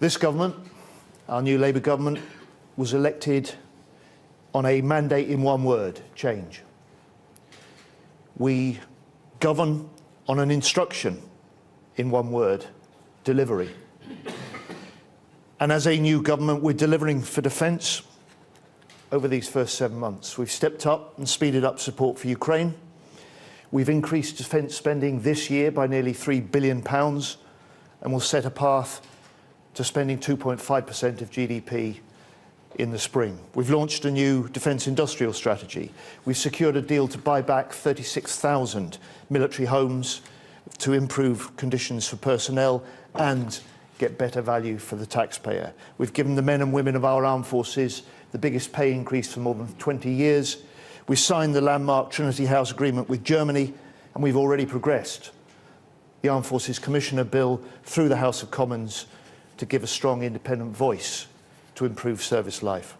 This government, our new Labour government, was elected on a mandate in one word: change. We govern on an instruction in one word: delivery. And as a new government, we're delivering for defence over these first 7 months. We've stepped up and speeded up support for Ukraine. We've increased defence spending this year by nearly £3 billion and will set a path to spending 2.5% of GDP in the spring. We've launched a new defence industrial strategy. We've secured a deal to buy back 36,000 military homes to improve conditions for personnel and get better value for the taxpayer. We've given the men and women of our armed forces the biggest pay increase for more than 20 years. We've signed the landmark Trinity House Agreement with Germany, and we've already progressed the Armed Forces Commissioner Bill through the House of Commons to give a strong independent voice to improve service life.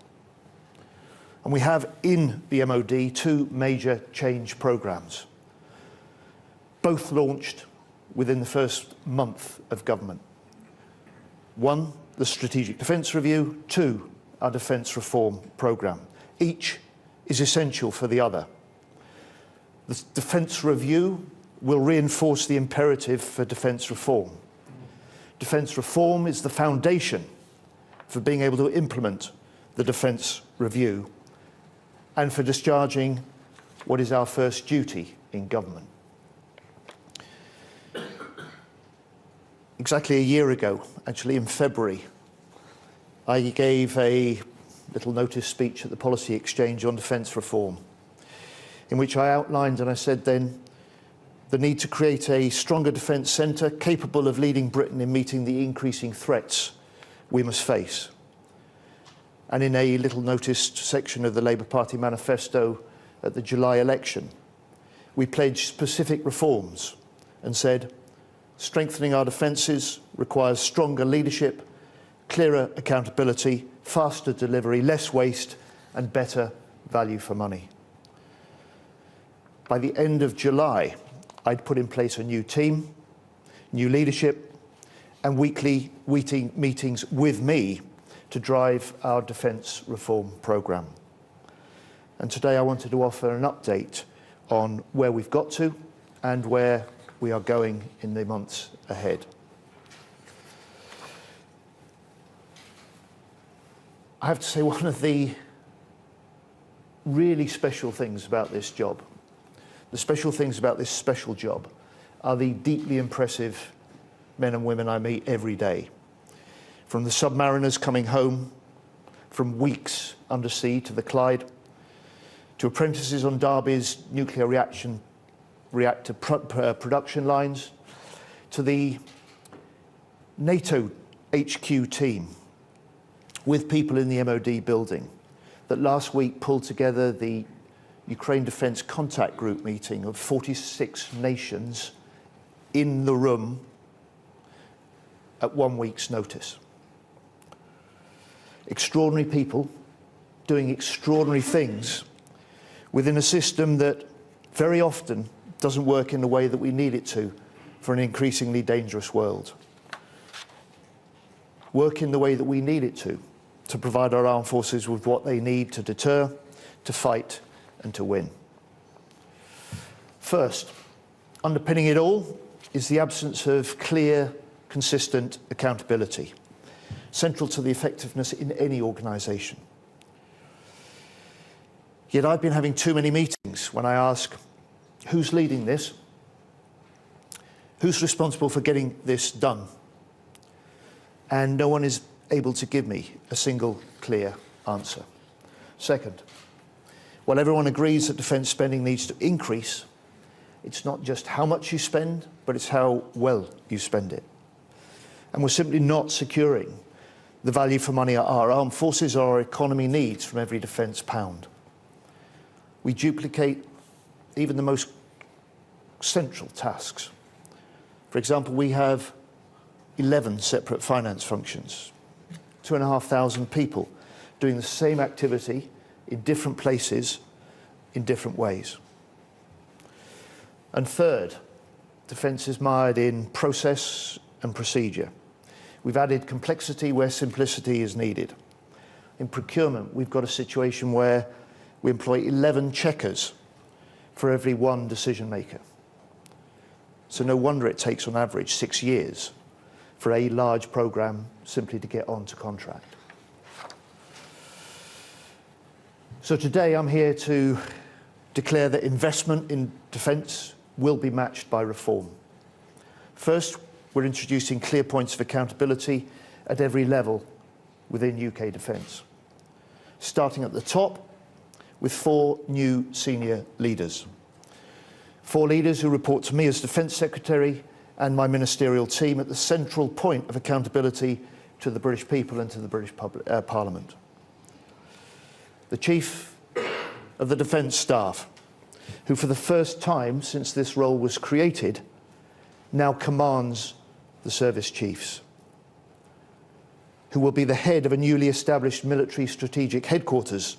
And we have in the MOD 2 major change programmes, both launched within the first month of government. One, the Strategic Defence Review. Two, our Defence Reform Programme. Each is essential for the other. The Defence Review will reinforce the imperative for defence reform. Defence reform is the foundation for being able to implement the Defence Review and for discharging what is our first duty in government. Exactly a year ago, actually in February, I gave a little notice speech at the Policy Exchange on defence reform, in which I outlined, and I said then, the need to create a stronger defence centre capable of leading Britain in meeting the increasing threats we must face. And in a little noticed section of the Labour Party manifesto at the July election, we pledged specific reforms and said, strengthening our defences requires stronger leadership, clearer accountability, faster delivery, less waste and better value for money. By the end of July, I'd put in place a new team, new leadership and weekly meetings with me to drive our defence reform programme. And today I wanted to offer an update on where we've got to and where we are going in the months ahead. I have to say, one of the really special things about this job, the special things about this special job, are the deeply impressive men and women I meet every day. From the submariners coming home from weeks under sea to the Clyde, to apprentices on Derby's nuclear reactor production lines, to the NATO HQ team with people in the MOD building that last week pulled together the Ukraine Defence Contact Group meeting of 46 nations in the room at 1 week's notice. Extraordinary people doing extraordinary things within a system that very often doesn't work in the way that we need it to for an increasingly dangerous world. Work in the way that we need it to provide our armed forces with what they need to deter, to fight and to win. First, underpinning it all is the absence of clear, consistent accountability, central to the effectiveness in any organisation. Yet I've been having too many meetings when I ask, who's leading this? Who's responsible for getting this done? And no one is able to give me a single clear answer. Second, while everyone agrees that defence spending needs to increase, it's not just how much you spend, but it's how well you spend it. And we're simply not securing the value for money our armed forces or our economy needs from every defence pound. We duplicate even the most central tasks. For example, we have 11 separate finance functions, 2,500 people doing the same activity in different places, in different ways. And third, defence is mired in process and procedure. We've added complexity where simplicity is needed. In procurement, we've got a situation where we employ 11 checkers for every one decision maker. So no wonder it takes on average 6 years for a large programme simply to get onto contract. So today I'm here to declare that investment in defence will be matched by reform. First, we're introducing clear points of accountability at every level within UK defence, starting at the top with 4 new senior leaders. 4 leaders who report to me as Defence Secretary and my ministerial team at the central point of accountability to the British people and to the British Parliament. The Chief of the Defence Staff, who for the first time since this role was created, now commands the service chiefs, who will be the head of a newly established military strategic headquarters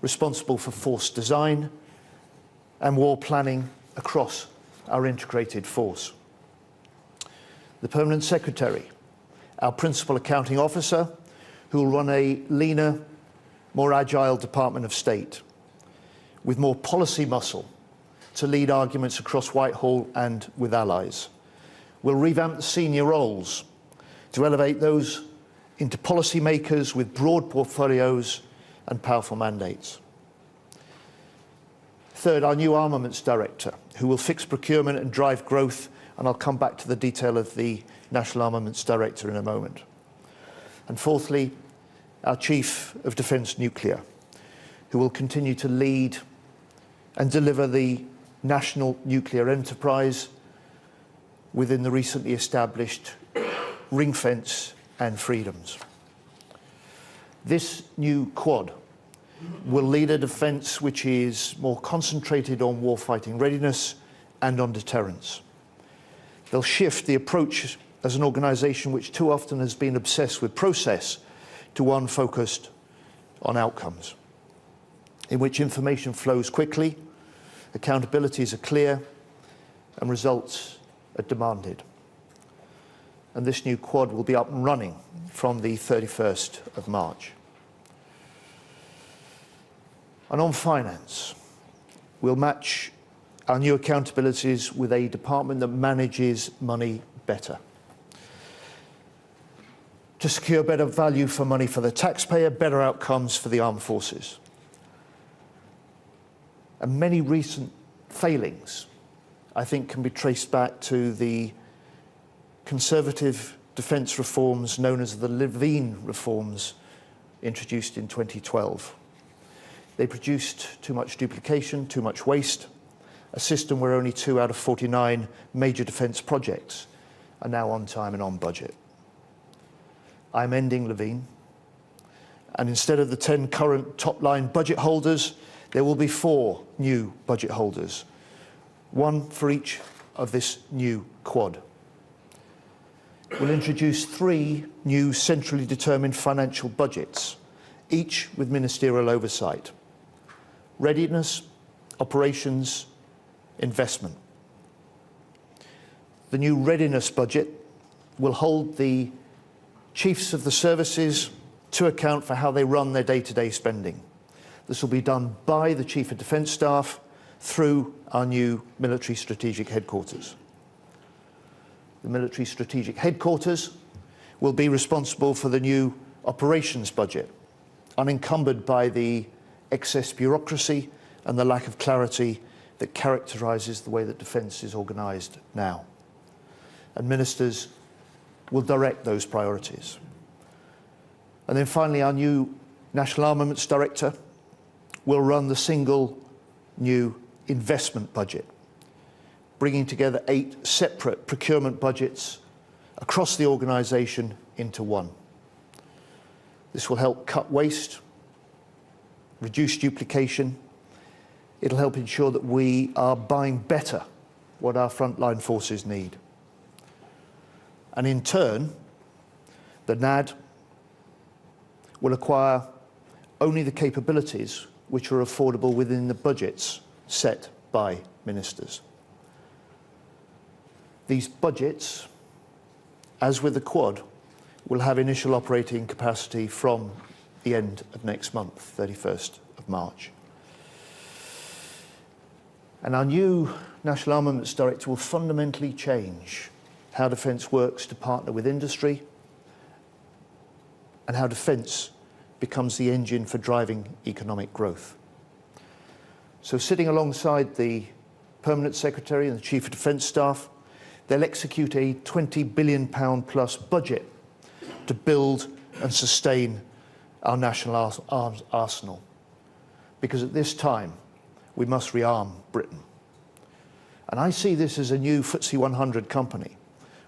responsible for force design and war planning across our integrated force. The Permanent Secretary, our Principal Accounting Officer, who will run a leaner, more agile Department of State, with more policy muscle to lead arguments across Whitehall and with allies. We'll revamp the senior roles to elevate those into policy makers with broad portfolios and powerful mandates. Third, our new Armaments Director, who will fix procurement and drive growth, and I'll come back to the detail of the National Armaments Director in a moment. And fourthly, our Chief of Defence Nuclear, who will continue to lead and deliver the national nuclear enterprise within the recently established ring fence and freedoms. This new quad will lead a defence which is more concentrated on warfighting readiness and on deterrence. They'll shift the approach as an organisation which too often has been obsessed with process to one focused on outcomes, in which information flows quickly, accountabilities are clear, and results are demanded. And this new quad will be up and running from the 31st of March. And on finance, we'll match our new accountabilities with a department that manages money better, to secure better value for money for the taxpayer, better outcomes for the armed forces. And many recent failings, I think, can be traced back to the Conservative defence reforms known as the Levine reforms introduced in 2012. They produced too much duplication, too much waste, a system where only 2 out of 49 major defence projects are now on time and on budget. I'm ending Levine, and instead of the 10 current top-line budget holders, there will be 4 new budget holders, 1 for each of this new quad. We'll introduce 3 new centrally determined financial budgets, each with ministerial oversight: readiness, operations, investment. The new readiness budget will hold the chiefs of the services to account for how they run their day-to-day spending. This will be done by the Chief of Defence Staff through our new military strategic headquarters. The military strategic headquarters will be responsible for the new operations budget, unencumbered by the excess bureaucracy and the lack of clarity that characterises the way that defence is organised now. And ministers will direct those priorities. And then finally, our new National Armaments Director will run the single new investment budget, bringing together 8 separate procurement budgets across the organisation into one. This will help cut waste, reduce duplication. It'll help ensure that we are buying better what our frontline forces need. And in turn, the NAD will acquire only the capabilities which are affordable within the budgets set by ministers. These budgets, as with the Quad, will have initial operating capacity from the end of next month, 31st of March. And our new National Armaments Director will fundamentally change how defence works to partner with industry and how defence becomes the engine for driving economic growth. So sitting alongside the Permanent Secretary and the Chief of Defence Staff, they'll execute a £20 billion plus budget to build and sustain our national arms arsenal. Because at this time, we must rearm Britain. And I see this as a new FTSE 100 company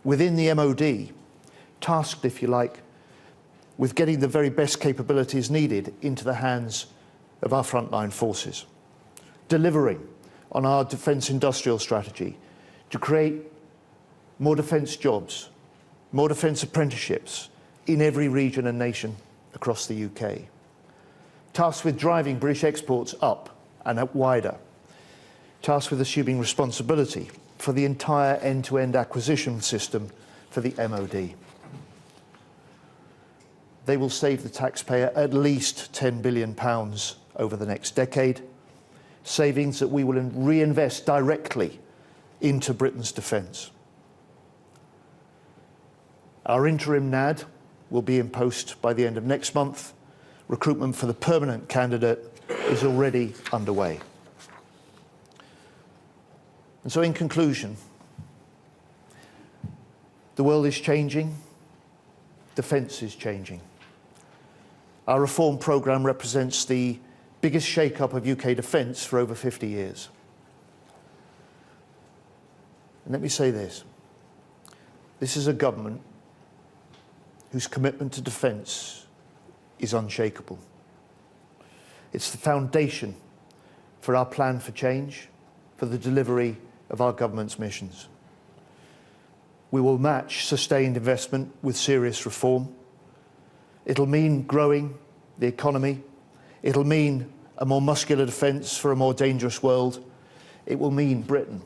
within the MOD, tasked, if you like, with getting the very best capabilities needed into the hands of our frontline forces, delivering on our defence industrial strategy to create more defence jobs, more defence apprenticeships in every region and nation across the UK, tasked with driving British exports up and up wider, tasked with assuming responsibility for the entire end-to-end acquisition system for the MOD. They will save the taxpayer at least £10 billion over the next decade, savings that we will reinvest directly into Britain's defence. Our interim NAD will be in post by the end of next month. Recruitment for the permanent candidate is already underway. And so in conclusion, the world is changing, defence is changing. Our reform programme represents the biggest shake-up of UK defence for over 50 years. And let me say this. This is a government whose commitment to defence is unshakable. It's the foundation for our plan for change, for the delivery of our government's missions. We will match sustained investment with serious reform. It'll mean growing the economy. It'll mean a more muscular defence for a more dangerous world. It will mean Britain,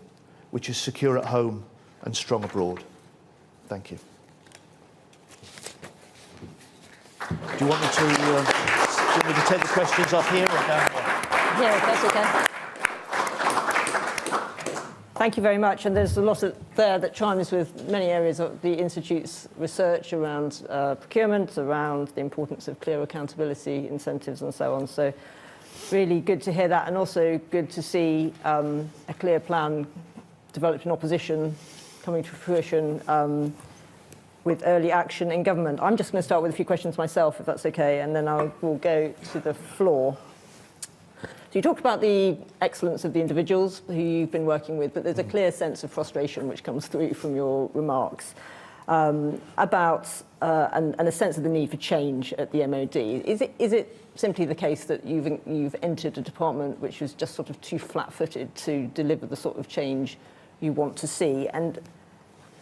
which is secure at home and strong abroad. Thank you. Do you want me to take the questions up here or down there? Yeah, that's okay. Thank you very much. And there's a lot there that chimes with many areas of the Institute's research around procurement, around the importance of clear accountability, incentives and so on. So really good to hear that, and also good to see a clear plan developed in opposition coming to fruition with early action in government. I'm just going to start with a few questions myself, if that's okay, and then we'll go to the floor. So you talked about the excellence of the individuals who you've been working with, but there's a clear sense of frustration which comes through from your remarks about and a sense of the need for change at the MOD. Is it simply the case that you've entered a department which was just sort of too flat-footed to deliver the sort of change you want to see? And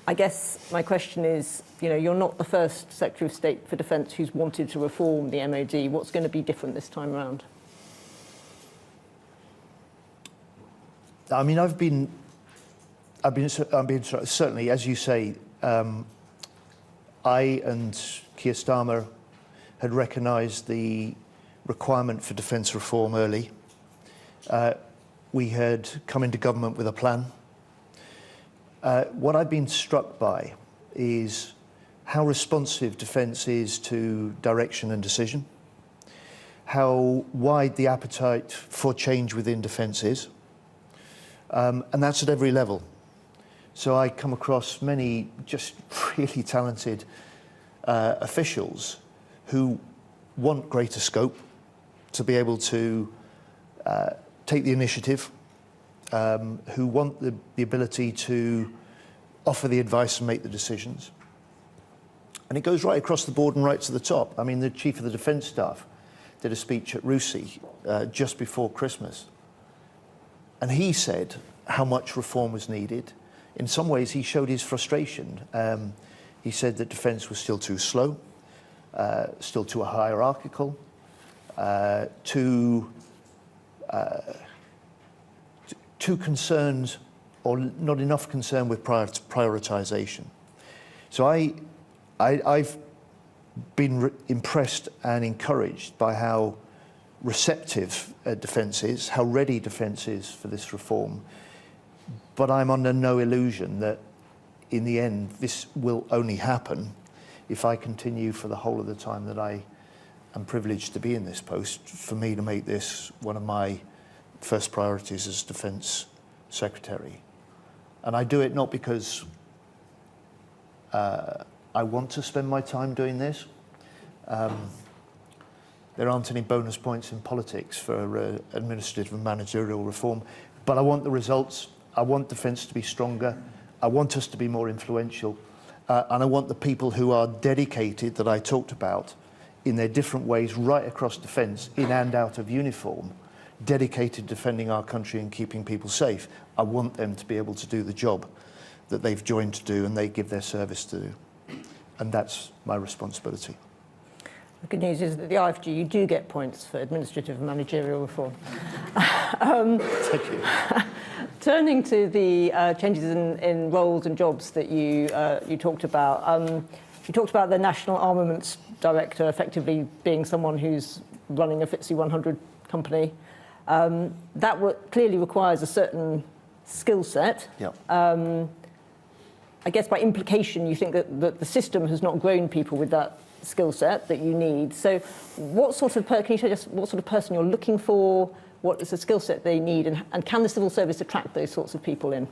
I guess my question is, you're not the first Secretary of State for Defence who's wanted to reform the MOD. What's going to be different this time around? I mean, I've been certainly, as you say, I and Keir Starmer had recognised the requirement for defence reform early. We had come into government with a plan. What I've been struck by is how responsive defence is to direction and decision, how wide the appetite for change within defence is, and that's at every level. So I come across many just really talented officials who want greater scope to be able to take the initiative, who want the ability to offer the advice and make the decisions. And it goes right across the board and right to the top. I mean, the Chief of the Defence Staff did a speech at RUSI just before Christmas. And he said how much reform was needed. In some ways, he showed his frustration. He said that defence was still too slow, still too hierarchical, too concerned, or not enough concern with prioritisation. So I've been impressed and encouraged by how receptive defence is, how ready defence is for this reform. But I'm under no illusion that in the end this will only happen if I continue for the whole of the time that I am privileged to be in this post, for me to make this one of my first priorities as Defence Secretary. And I do it not because I want to spend my time doing this. There aren't any bonus points in politics for administrative and managerial reform, but I want the results. I want defence to be stronger. I want us to be more influential. And I want the people who are dedicated, that I talked about, in their different ways right across defence, in and out of uniform, dedicated to defending our country and keeping people safe. I want them to be able to do the job that they've joined to do and they give their service to do. And that's my responsibility. The good news is that the IFG, you do get points for administrative and managerial reform. Thank you. Turning to the changes in roles and jobs that you talked about. You talked about the National Armaments Director effectively being someone who's running a FTSE 100 company. That clearly requires a certain skill set. Yep. I guess by implication, you think that the system has not grown people with that skill set that you need. So what sort of, can you tell us what sort of person you're looking for? What is the skill set they need? And can the civil service attract those sorts of people in?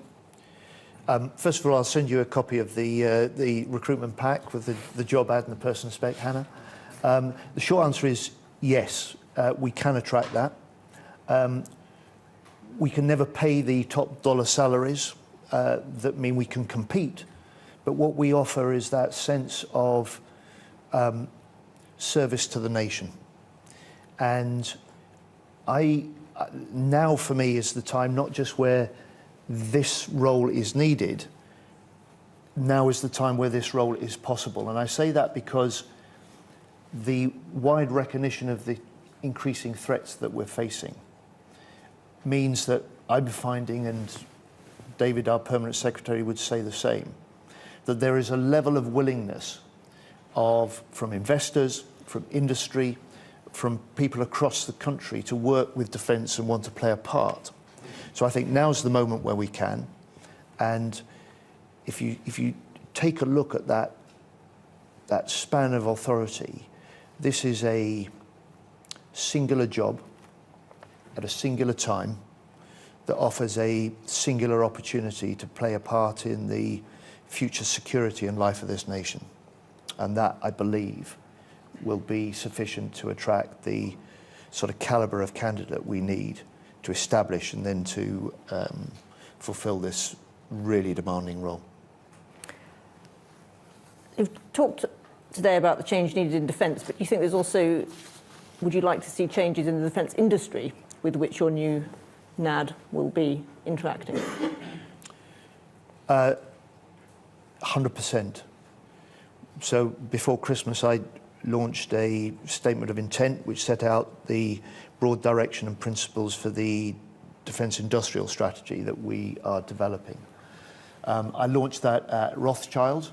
First of all, I'll send you a copy of the recruitment pack with the job ad and the person spec, Hannah. The short answer is yes, we can attract that. We can never pay the top dollar salaries that mean we can compete. But what we offer is that sense of service to the nation. And now for me is the time, not just where this role is needed, now is the time where this role is possible. And I say that because the wide recognition of the increasing threats that we're facing means that I'm finding, and David, our Permanent Secretary, would say the same, that there is a level of willingness from investors, from industry, from people across the country to work with defence and want to play a part. So I think now's the moment where we can. And if you take a look at that span of authority, this is a singular job at a singular time that offers a singular opportunity to play a part in the future security and life of this nation. And that, I believe, will be sufficient to attract the sort of calibre of candidate we need to establish and then to fulfil this really demanding role. You've talked today about the change needed in defence, but do you think there's also, would you like to see changes in the defence industry with which your new NAD will be interacting? 100%. So before Christmas, I launched a statement of intent which set out the broad direction and principles for the defence industrial strategy that we are developing. I launched that at Rothschild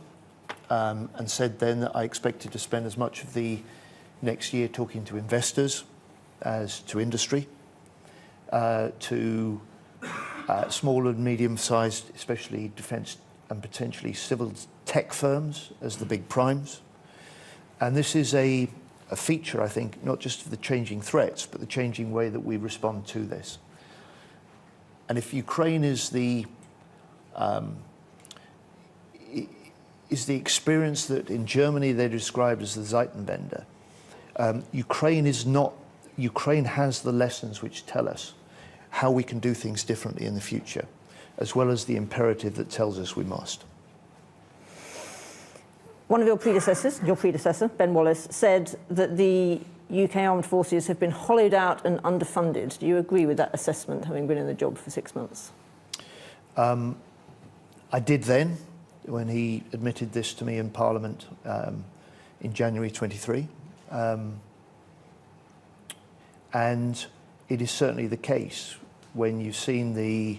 and said then that I expected to spend as much of the next year talking to investors as to industry, to small and medium-sized, especially defence and potentially civil tech firms as the big primes. And this is a feature, I think, not just of the changing threats, but the changing way that we respond to this. And if Ukraine is the experience that in Germany they described as the Zeitenwende, Ukraine has the lessons which tell us how we can do things differently in the future, as well as the imperative that tells us we must. One of your predecessor, Ben Wallace, said that the UK armed forces have been hollowed out and underfunded. Do you agree with that assessment, having been in the job for 6 months? I did then, when he admitted this to me in Parliament in January 23. And it is certainly the case when you've seen the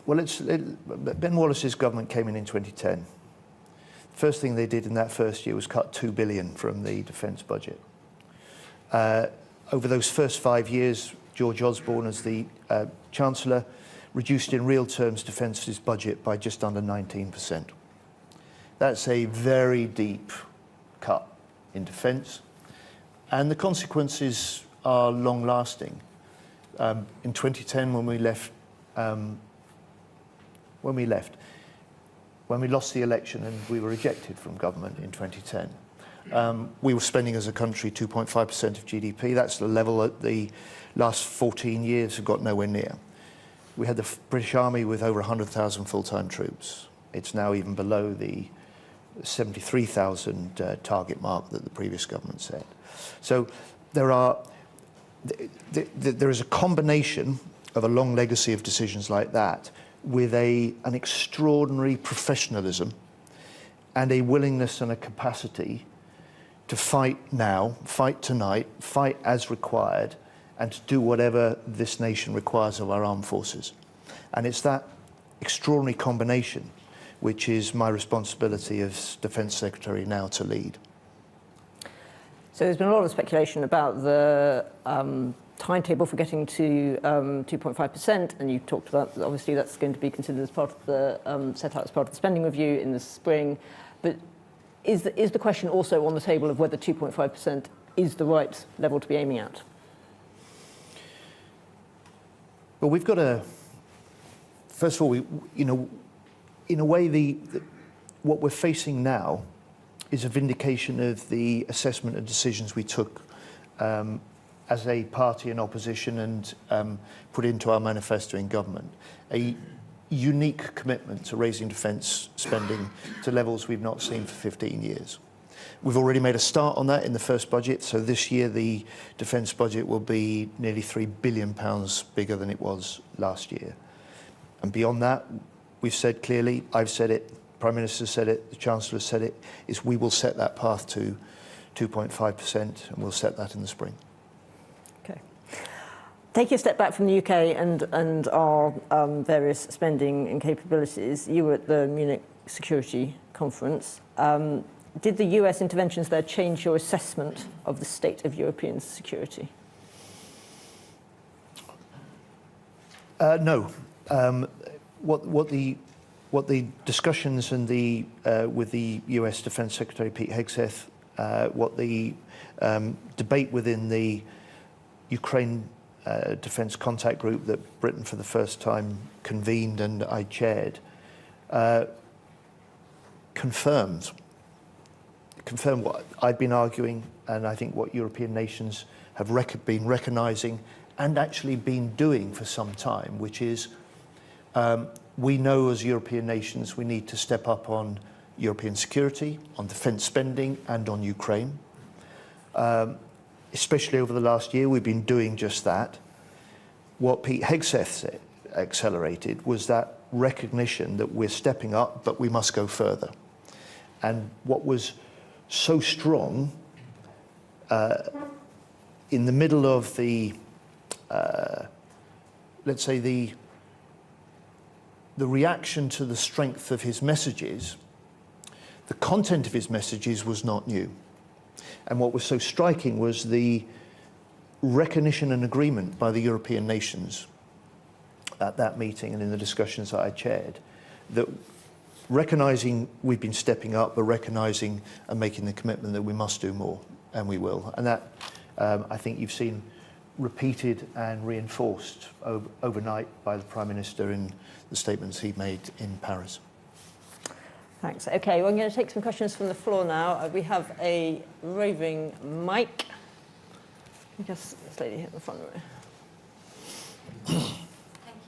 Well, Ben Wallace's government came in 2010. First thing they did in that first year was cut $2 billion from the defence budget. Over those first 5 years, George Osborne, as the Chancellor, reduced in real terms defence's budget by just under 19%. That's a very deep cut in defence, and the consequences are long-lasting. In 2010, when we lost the election and we were ejected from government in 2010, we were spending as a country 2.5% of GDP. That's the level that the last 14 years have got nowhere near. We had the British Army with over 100,000 full-time troops. It's now even below the 73,000 target mark that the previous government set. So there is a combination of a long legacy of decisions like that with an extraordinary professionalism and a willingness and a capacity to fight now, fight tonight, fight as required, and to do whatever this nation requires of our armed forces. And it's that extraordinary combination which is my responsibility as Defence Secretary now to lead. So there's been a lot of speculation about the timetable for getting to 2.5%, and you talked about, obviously, that's going to be considered as part of the, set out as part of the spending review in the spring. But is the question also on the table of whether 2.5% is the right level to be aiming at? Well, we've got to, first of all, in a way, what we're facing now is a vindication of the assessment and decisions we took as a party in opposition and put into our manifesto in government. A unique commitment to raising defence spending to levels we've not seen for 15 years. We've already made a start on that in the first budget, so this year the defence budget will be nearly £3 billion bigger than it was last year. And beyond that, we've said clearly, I've said it, Prime Minister said it, the Chancellor said it, is we will set that path to 2.5%, and we'll set that in the spring. Okay. Taking a step back from the UK and our various spending and capabilities, you were at the Munich Security Conference. Did the US interventions there change your assessment of the state of European security? No. What the discussions and with the US Defence Secretary Pete Hegseth, what the debate within the Ukraine Defence Contact Group that Britain for the first time convened and I chaired, confirmed what I'd been arguing, and I think what European nations have been recognising and actually been doing for some time, which is we know as European nations we need to step up on European security, on defence spending and on Ukraine. Especially over the last year, we've been doing just that. What Pete Hegseth accelerated was that recognition that we're stepping up, but we must go further. And what was so strong in the middle of the, let's say, the reaction to the strength of his messages, the content of his messages was not new. And what was so striking was the recognition and agreement by the European nations at that meeting and in the discussions that I chaired, that recognising we've been stepping up, but recognising and making the commitment that we must do more, and we will. And that, I think you've seen repeated and reinforced overnight by the Prime Minister in the statements he made in Paris. Thanks. Okay, well, I'm going to take some questions from the floor now. We have a roving mic. I guess this lady here in the front row. Thank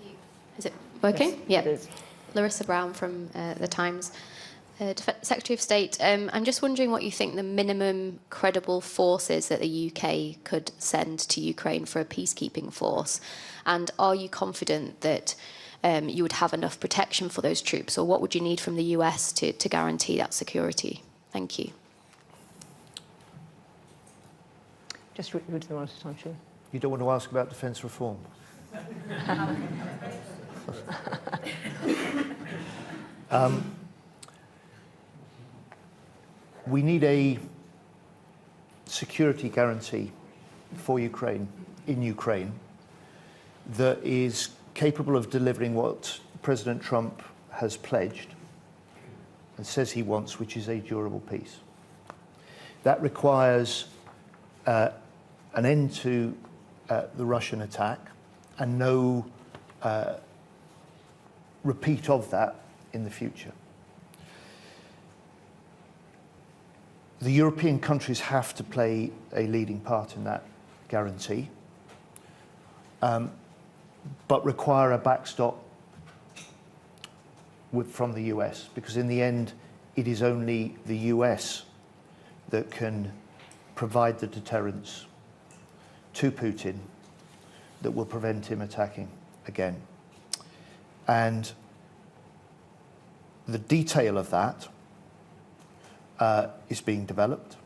you. Is it working? Yes, yeah. It is. Larissa Brown from The Times. Secretary of State, I'm just wondering what you think the minimum credible force is that the UK could send to Ukraine for a peacekeeping force. And are you confident that you would have enough protection for those troops, or what would you need from the US to guarantee that security? Thank you. Just read them one at a time, sure. You don't want to ask about defence reform? We need a security guarantee for Ukraine, in Ukraine, that is capable of delivering what President Trump has pledged and says he wants, which is a durable peace. That requires an end to the Russian attack and no repeat of that in the future. The European countries have to play a leading part in that guarantee, but require a backstop from the US, because in the end, it is only the US that can provide the deterrence to Putin that will prevent him attacking again. And the detail of that is being developed.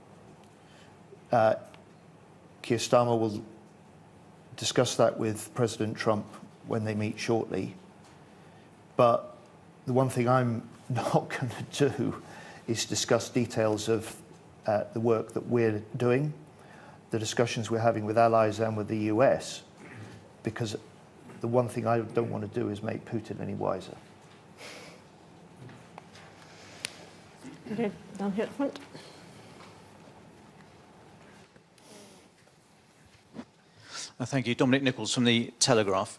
Keir Starmer will discuss that with President Trump when they meet shortly. But the one thing I'm not going to do is discuss details of the work that we're doing, the discussions we're having with allies and with the US, because the one thing I don't want to do is make Putin any wiser. Okay, down here at the front. Thank you. Dominic Nichols from The Telegraph.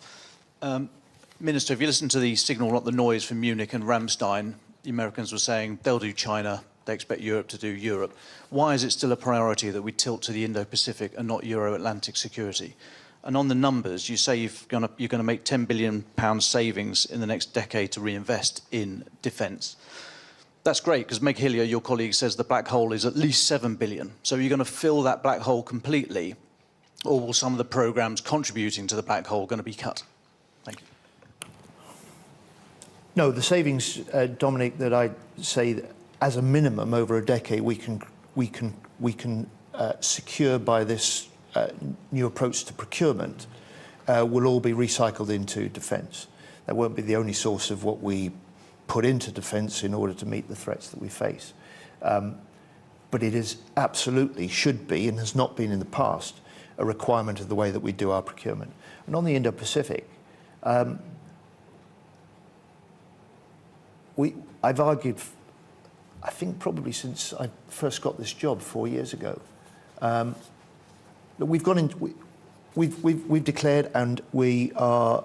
Minister, if you listen to the signal, not the noise from Munich and Ramstein, the Americans were saying they'll do China, they expect Europe to do Europe. Why is it still a priority that we tilt to the Indo-Pacific and not Euro-Atlantic security? And on the numbers, you say you're going to make £10 billion savings in the next decade to reinvest in defence. That's great, because Meg Healey, your colleague, says the black hole is at least 7 billion. So are you going to fill that black hole completely, or will some of the programmes contributing to the black hole going to be cut? Thank you. No, the savings, Dominic, that I say that as a minimum over a decade we can secure by this new approach to procurement will all be recycled into defence. That won't be the only source of what we put into defence in order to meet the threats that we face. But it is absolutely, should be, and has not been in the past, a requirement of the way that we do our procurement. And on the Indo-Pacific, I've argued, I think probably since I first got this job 4 years ago, that we've gone in, we've declared, and we are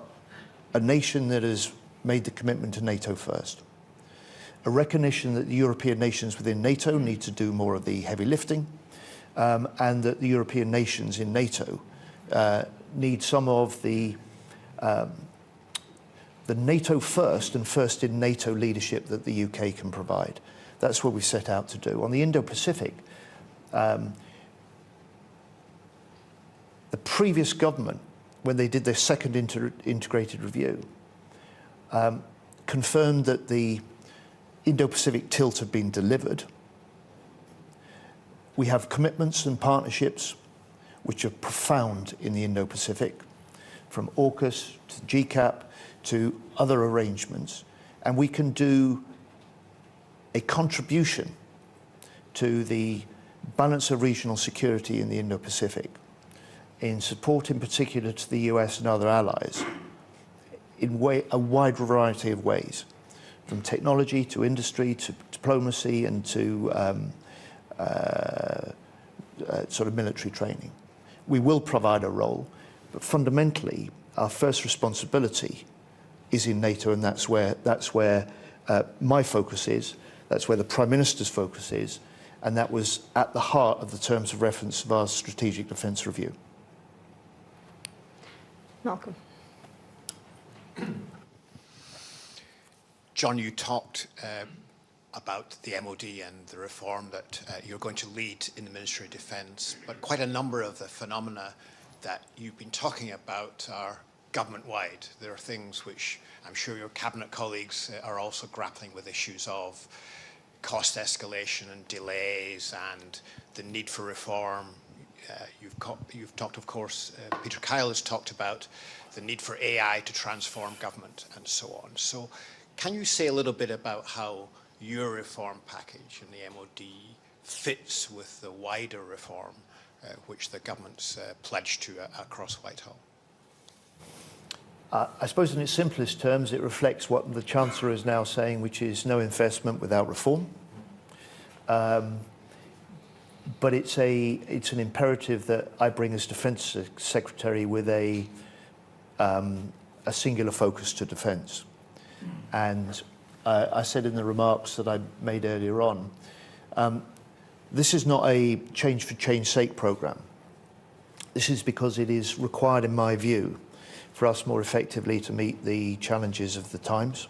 a nation that has made the commitment to NATO first. A recognition that the European nations within NATO need to do more of the heavy lifting, and that the European nations in NATO need some of the NATO first and first in NATO leadership that the UK can provide. That's what we set out to do. On the Indo-Pacific, the previous government, when they did their second integrated review, confirmed that the Indo-Pacific tilt had been delivered. We have commitments and partnerships which are profound in the Indo-Pacific, from AUKUS to GCAP to other arrangements, and we can do a contribution to the balance of regional security in the Indo-Pacific, in support in particular to the US and other allies, in a wide variety of ways, from technology to industry to diplomacy and to sort of military training. We will provide a role, but fundamentally our first responsibility is in NATO, and that's where my focus is, that's where the Prime Minister's focus is, and that was at the heart of the terms of reference of our Strategic Defence Review. Malcolm. John, you talked about the MOD and the reform that you're going to lead in the Ministry of Defence, but quite a number of the phenomena that you've been talking about are government-wide. There are things which I'm sure your cabinet colleagues are also grappling with, issues of cost escalation and delays and the need for reform. you've talked, of course, Peter Kyle has talked about the need for AI to transform government and so on. So can you say a little bit about how your reform package in the MOD fits with the wider reform which the government's pledged to across Whitehall? I suppose in its simplest terms, it reflects what the Chancellor is now saying, which is no investment without reform. But it's an imperative that I bring as Defence Secretary with a singular focus to defence. And I said in the remarks that I made earlier on, this is not a change for change's sake programme. This is because it is required, in my view, for us more effectively to meet the challenges of the times.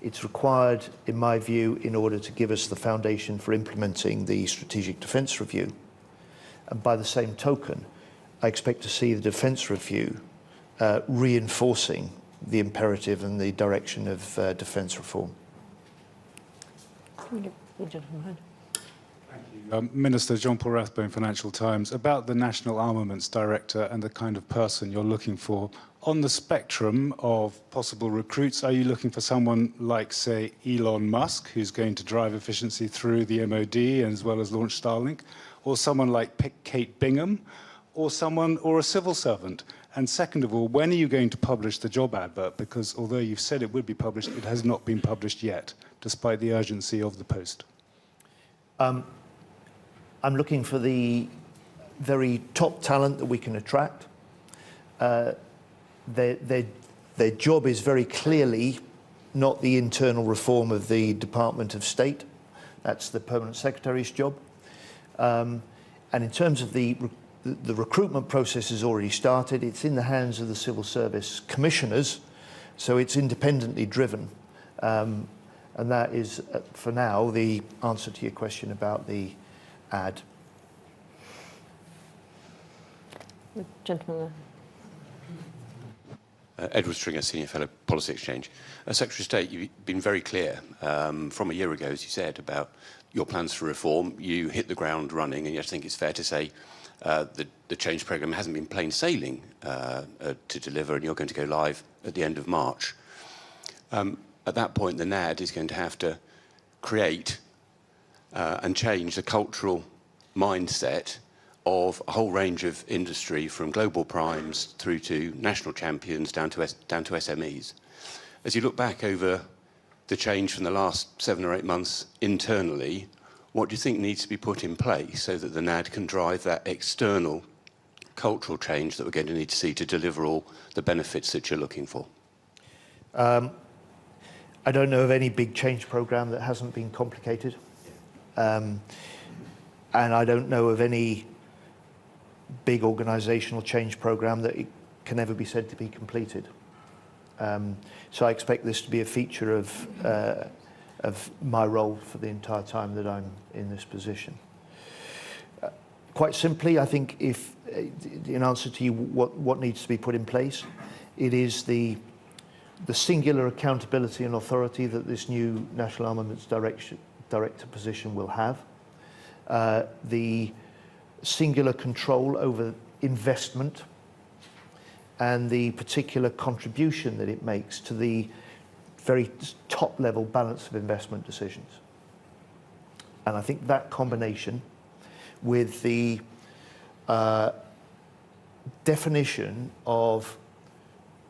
It's required, in my view, in order to give us the foundation for implementing the Strategic Defence Review. And by the same token, I expect to see the Defence Review reinforcing the imperative and the direction of defence reform. Minister John-Paul Rathbone, Financial Times, about the National Armaments Director and the kind of person you're looking for. On the spectrum of possible recruits, are you looking for someone like, say, Elon Musk, who's going to drive efficiency through the MOD as well as launch Starlink, or someone like Kate Bingham, or a civil servant? And second of all, when are you going to publish the job advert? Because although you've said it would be published, it has not been published yet, despite the urgency of the post. I'm looking for the very top talent that we can attract. Their job is very clearly not the internal reform of the Department of State. That's the Permanent Secretary's job. And in terms of the recruitment process has already started. It's in the hands of the Civil Service Commissioners, so it's independently driven. And that is, for now, the answer to your question about the ad. The gentleman there. Edward Stringer, Senior Fellow, Policy Exchange. Secretary of State, you've been very clear from a year ago, as you said, about your plans for reform. You hit the ground running, and yet I think it's fair to say the change programme hasn't been plain sailing to deliver, and you're going to go live at the end of March. At that point, the NAD is going to have to create and change the cultural mindset of a whole range of industry, from global primes through to national champions down to SMEs. As you look back over the change from the last 7 or 8 months internally, what do you think needs to be put in place so that the NAD can drive that external cultural change that we're going to need to see to deliver all the benefits that you're looking for? I don't know of any big change programme that hasn't been complicated. And I don't know of any big organisational change programme that it can ever be said to be completed. So I expect this to be a feature of my role for the entire time that I'm in this position. Quite simply, I think if, in answer to you, what needs to be put in place, it is the singular accountability and authority that this new National Armaments Director position will have, the singular control over investment, and the particular contribution that it makes to the very top-level balance of investment decisions. And I think that combination with the definition of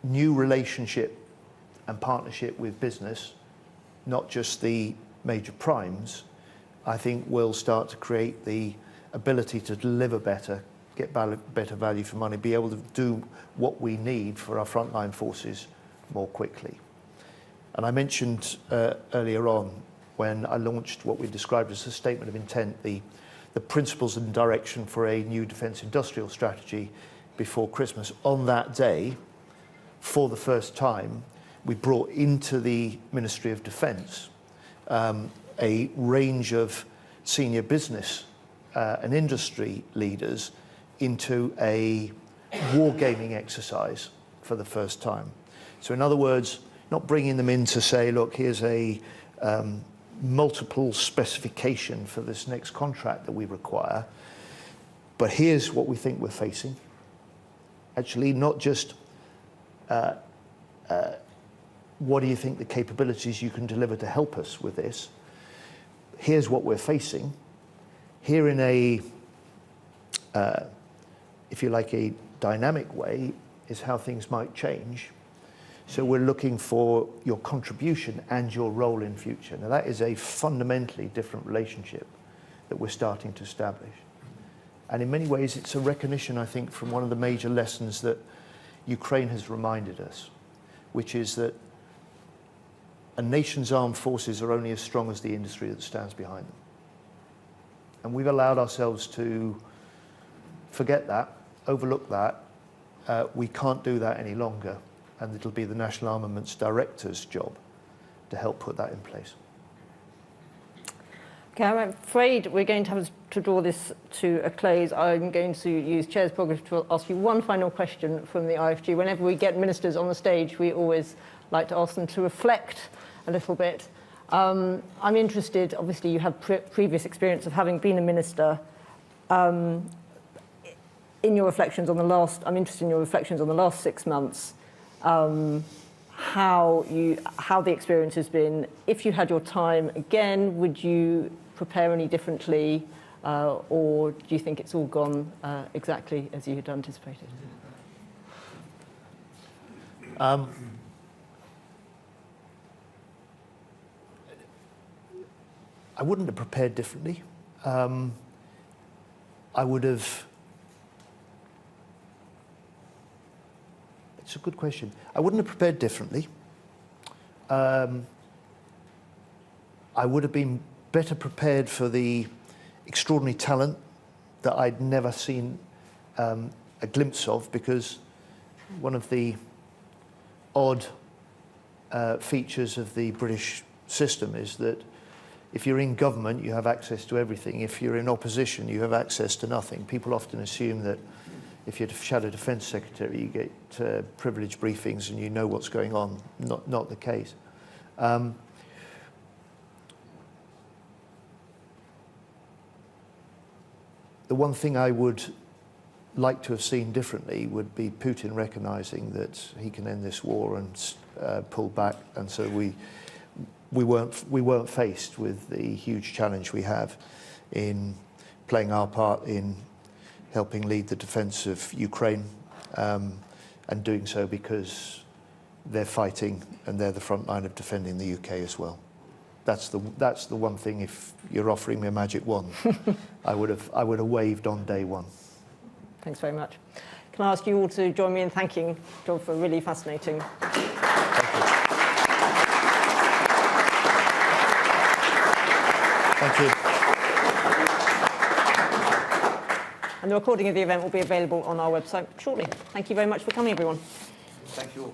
new relationship and partnership with business, not just the major primes, I think will start to create the ability to deliver better, get better value for money, be able to do what we need for our frontline forces more quickly. And I mentioned earlier on, when I launched what we described as a statement of intent, the principles and direction for a new defence industrial strategy before Christmas. On that day, for the first time, we brought into the Ministry of Defence a range of senior business and industry leaders into a wargaming exercise for the first time. So in other words, not bringing them in to say, look, here's a multiple specification for this next contract that we require, But here's what we think we're facing. Actually, not just what do you think the capabilities you can deliver to help us with this. Here's what we're facing. Here in a, if you like, a dynamic way is how things might change. So we're looking for your contribution and your role in future. Now that is a fundamentally different relationship that we're starting to establish. And in many ways it's a recognition, I think, from one of the major lessons that Ukraine has reminded us, which is that a nation's armed forces are only as strong as the industry that stands behind them. And we've allowed ourselves to forget that, overlook that. We can't do that any longer. And it'll be the National Armaments Director's job to help put that in place. Okay, I'm afraid we're going to have to draw this to a close. I'm going to use Chair's prerogative to ask you one final question from the IFG. Whenever we get ministers on the stage, we always like to ask them to reflect a little bit. I'm interested, obviously you have previous experience of having been a minister. In your reflections on the last, I'm interested in your reflections on the last 6 months. How the experience has been. If you had your time again, would you prepare any differently, or do you think it's all gone exactly as you had anticipated? I wouldn't have prepared differently. I would have. It's a good question. I wouldn't have prepared differently. I would have been better prepared for the extraordinary talent that I'd never seen a glimpse of, because one of the odd features of the British system is that if you're in government, you have access to everything. If you're in opposition, you have access to nothing. People often assume that if you're Shadow Defence Secretary, you get privileged briefings and you know what's going on. Not the case. The one thing I would like to have seen differently would be Putin recognising that he can end this war and pull back, and so we weren't faced with the huge challenge we have in playing our part in helping lead the defence of Ukraine, and doing so because they're fighting and they're the front line of defending the UK as well. That's the one thing. If you're offering me a magic wand, I would have waved on day one. Thanks very much. Can I ask you all to join me in thanking John for a really fascinating. Thank you. And the recording of the event will be available on our website shortly. Thank you very much for coming, everyone. Thank you all.